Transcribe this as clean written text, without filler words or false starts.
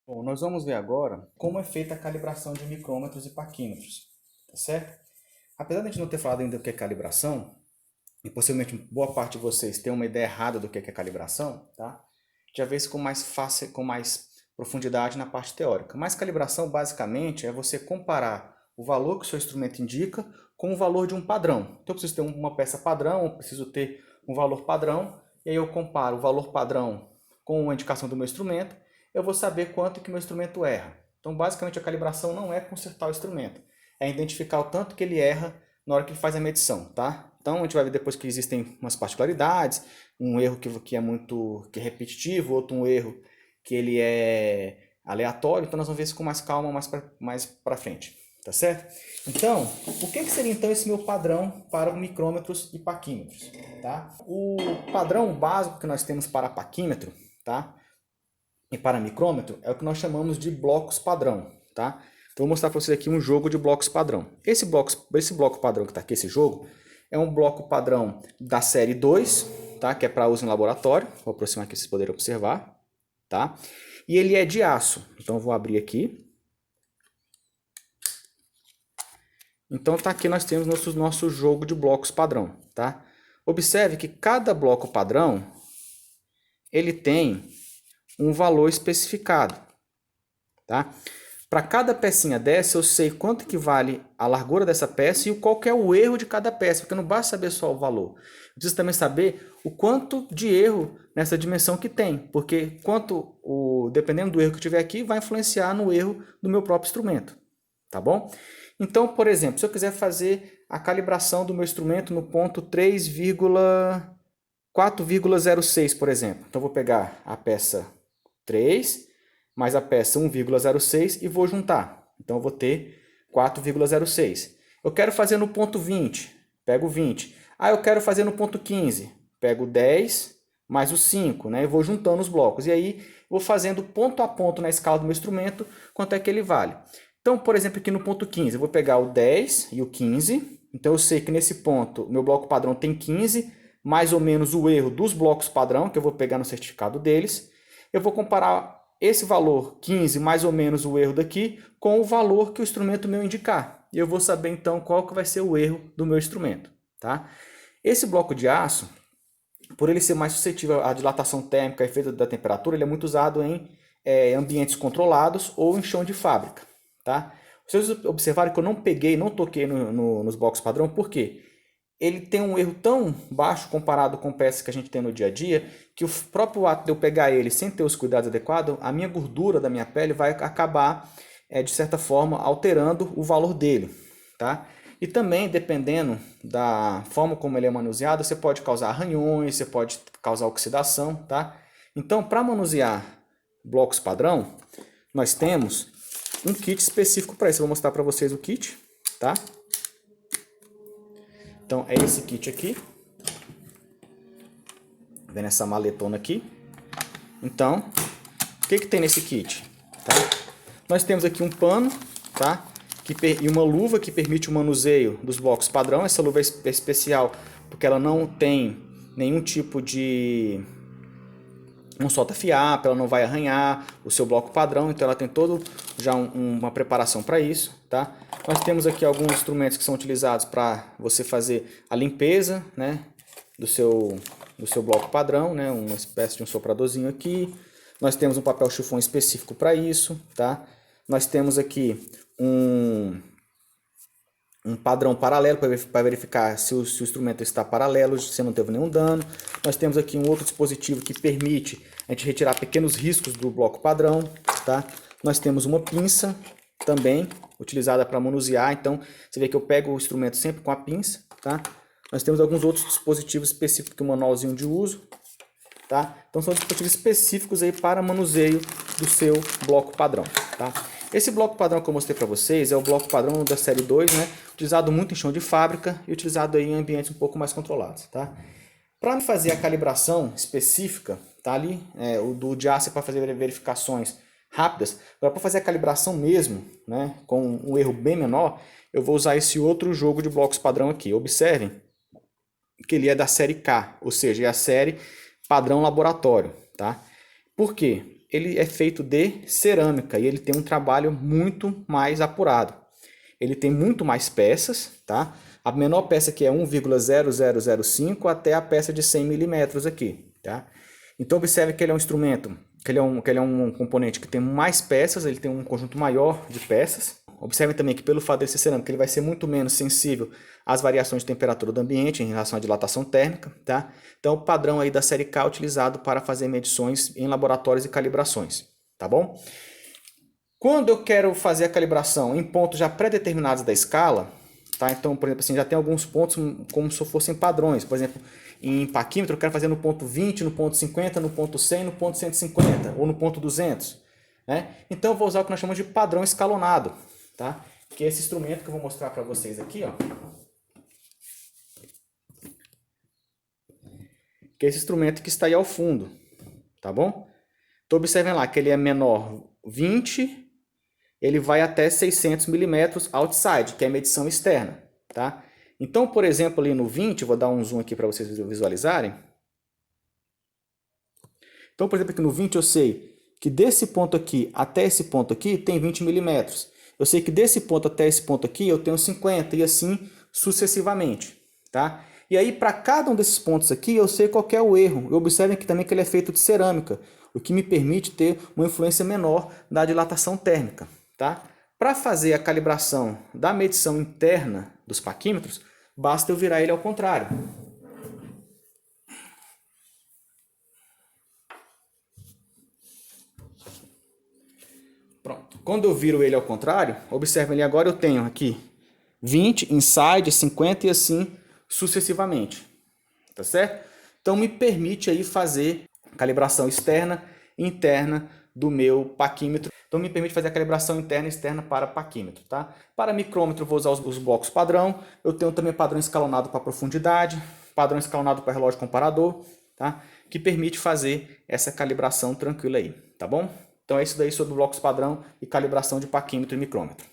Bom, nós vamos ver agora como é feita a calibração de micrômetros e paquímetros, tá certo? Apesar de a gente não ter falado ainda do que é calibração, e possivelmente boa parte de vocês tem uma ideia errada do que é calibração, tá? Já vê isso com mais fácil, com mais profundidade na parte teórica. Mas calibração basicamente é você comparar o valor que o seu instrumento indica com o valor de um padrão. Então eu preciso ter uma peça padrão, eu preciso ter um valor padrão, e aí eu comparo o valor padrão com a indicação do meu instrumento, eu vou saber quanto que meu instrumento erra. Então basicamente a calibração não é consertar o instrumento, é identificar o tanto que ele erra na hora que ele faz a medição, tá? Então a gente vai ver depois que existem umas particularidades, um erro que é repetitivo, outro um erro que ele é aleatório, então nós vamos ver isso com mais calma mais para frente, tá certo? Então, o que seria então esse meu padrão para micrômetros e paquímetros, tá? O padrão básico que nós temos para paquímetro, tá? E para micrômetro é o que nós chamamos de blocos padrão, tá? Então, vou mostrar para vocês aqui um jogo de blocos padrão. Esse bloco padrão que está aqui, esse jogo, é um bloco padrão da série 2, tá? Que é para uso em laboratório. Vou aproximar aqui para vocês poderem observar, tá? E ele é de aço. Então, eu vou abrir aqui. Então, tá aqui nós temos nosso jogo de blocos padrão, tá? Observe que cada bloco padrão, ele tem um valor especificado, tá? Para cada pecinha dessa, eu sei quanto que vale a largura dessa peça e qual que é o erro de cada peça, porque não basta saber só o valor. Eu preciso também saber o quanto de erro nessa dimensão que tem, porque dependendo do erro que eu tiver aqui, vai influenciar no erro do meu próprio instrumento, tá bom? Então, por exemplo, se eu quiser fazer a calibração do meu instrumento no ponto 4,06, por exemplo. Então, eu vou pegar a peça 3 mais a peça 1,06 e vou juntar. Então eu vou ter 4,06. Eu quero fazer no ponto 20, pego 20. Ah, eu quero fazer no ponto 15, pego 10 mais o 5, né? E vou juntando os blocos. E aí vou fazendo ponto a ponto na escala do meu instrumento quanto é que ele vale. Então, por exemplo, aqui no ponto 15, eu vou pegar o 10 e o 15. Então eu sei que nesse ponto, meu bloco padrão tem 15, mais ou menos o erro dos blocos padrão, que eu vou pegar no certificado deles. Eu vou comparar esse valor 15 mais ou menos o erro daqui com o valor que o instrumento meu indicar. E eu vou saber então qual que vai ser o erro do meu instrumento, tá? Esse bloco de aço, por ele ser mais suscetível à dilatação térmica e efeito da temperatura, ele é muito usado em ambientes controlados ou em chão de fábrica, tá? Vocês observaram que eu não peguei, não toquei nos blocos padrão, por quê? Ele tem um erro tão baixo comparado com peças que a gente tem no dia a dia, que o próprio ato de eu pegar ele sem ter os cuidados adequados, a minha gordura da minha pele vai acabar, de certa forma, alterando o valor dele, tá? E também, dependendo da forma como ele é manuseado, você pode causar arranhões, você pode causar oxidação, tá? Então, para manusear blocos padrão, nós temos um kit específico para isso. Eu vou mostrar para vocês o kit, tá? Então é esse kit aqui, vem nessa maletona aqui. Então, o que tem nesse kit? Tá? Nós temos aqui um pano, tá? E uma luva que permite o manuseio dos blocos padrão. Essa luva é especial porque ela não tem nenhum tipo de... não solta fiapo, ela não vai arranhar o seu bloco padrão, então ela tem todo já uma preparação para isso, tá? Nós temos aqui alguns instrumentos que são utilizados para você fazer a limpeza, né, do seu bloco padrão, né, uma espécie de um sopradorzinho aqui. Nós temos um papel chufão específico para isso, tá? Nós temos aqui um padrão paralelo para verificar se o instrumento está paralelo, se não teve nenhum dano. Nós temos aqui um outro dispositivo que permite a gente retirar pequenos riscos do bloco padrão, tá? Nós temos uma pinça também utilizada para manusear, então você vê que eu pego o instrumento sempre com a pinça, tá? Nós temos alguns outros dispositivos específicos, que é um manualzinho de uso, tá? Então são dispositivos específicos aí para manuseio do seu bloco padrão, tá? Esse bloco padrão que eu mostrei para vocês é o bloco padrão da série 2, né? Utilizado muito em chão de fábrica e utilizado aí em ambientes um pouco mais controlados, tá? Para fazer a calibração específica, tá ali, o do de aço é para fazer verificações rápidas. Agora, para fazer a calibração mesmo, né, com um erro bem menor, eu vou usar esse outro jogo de blocos padrão aqui. Observem que ele é da série K, ou seja, é a série padrão laboratório, tá? Por quê? ele é feito de cerâmica e ele tem um trabalho muito mais apurado. Ele tem muito mais peças, tá? A menor peça aqui é 1,0005 até a peça de 100 milímetros aqui, tá? Então observe que ele é um instrumento, que ele é um componente que tem mais peças, ele tem um conjunto maior de peças. Observe também que pelo fato de ser cerâmica, ele vai ser muito menos sensível às variações de temperatura do ambiente em relação à dilatação térmica, tá? Então o padrão aí da série K é utilizado para fazer medições em laboratórios e calibrações, tá bom? Quando eu quero fazer a calibração em pontos já pré-determinados da escala, tá? Então, por exemplo, assim, já tem alguns pontos como se fossem padrões. Por exemplo, em paquímetro eu quero fazer no ponto 20, no ponto 50, no ponto 100, no ponto 150 ou no ponto 200. Né? Então eu vou usar o que nós chamamos de padrão escalonado, tá? Que é esse instrumento que eu vou mostrar para vocês aqui, ó. Que é esse instrumento que está aí ao fundo, tá bom? Então observem lá que ele é menor 20, ele vai até 600 milímetros outside, que é a medição externa, tá? Então, por exemplo, ali no 20, vou dar um zoom aqui para vocês visualizarem. Então, por exemplo, aqui no 20 eu sei que desse ponto aqui até esse ponto aqui tem 20 milímetros. Eu sei que desse ponto até esse ponto aqui eu tenho 50 e assim sucessivamente, tá? E aí, para cada um desses pontos aqui, eu sei qual é o erro. E observem que também que ele é feito de cerâmica, o que me permite ter uma influência menor da dilatação térmica, tá? Para fazer a calibração da medição interna dos paquímetros, basta eu virar ele ao contrário. Pronto. Quando eu viro ele ao contrário, observem ali agora eu tenho aqui 20, inside, 50 e assim sucessivamente. Tá certo? Então me permite aí fazer a calibração externa e interna do meu paquímetro. Então me permite fazer a calibração interna e externa para paquímetro, tá? Para micrômetro eu vou usar os blocos padrão. Eu tenho também padrão escalonado para profundidade, padrão escalonado para relógio comparador, tá? Que permite fazer essa calibração tranquila aí, tá bom? Então é isso daí sobre blocos padrão e calibração de paquímetro e micrômetro.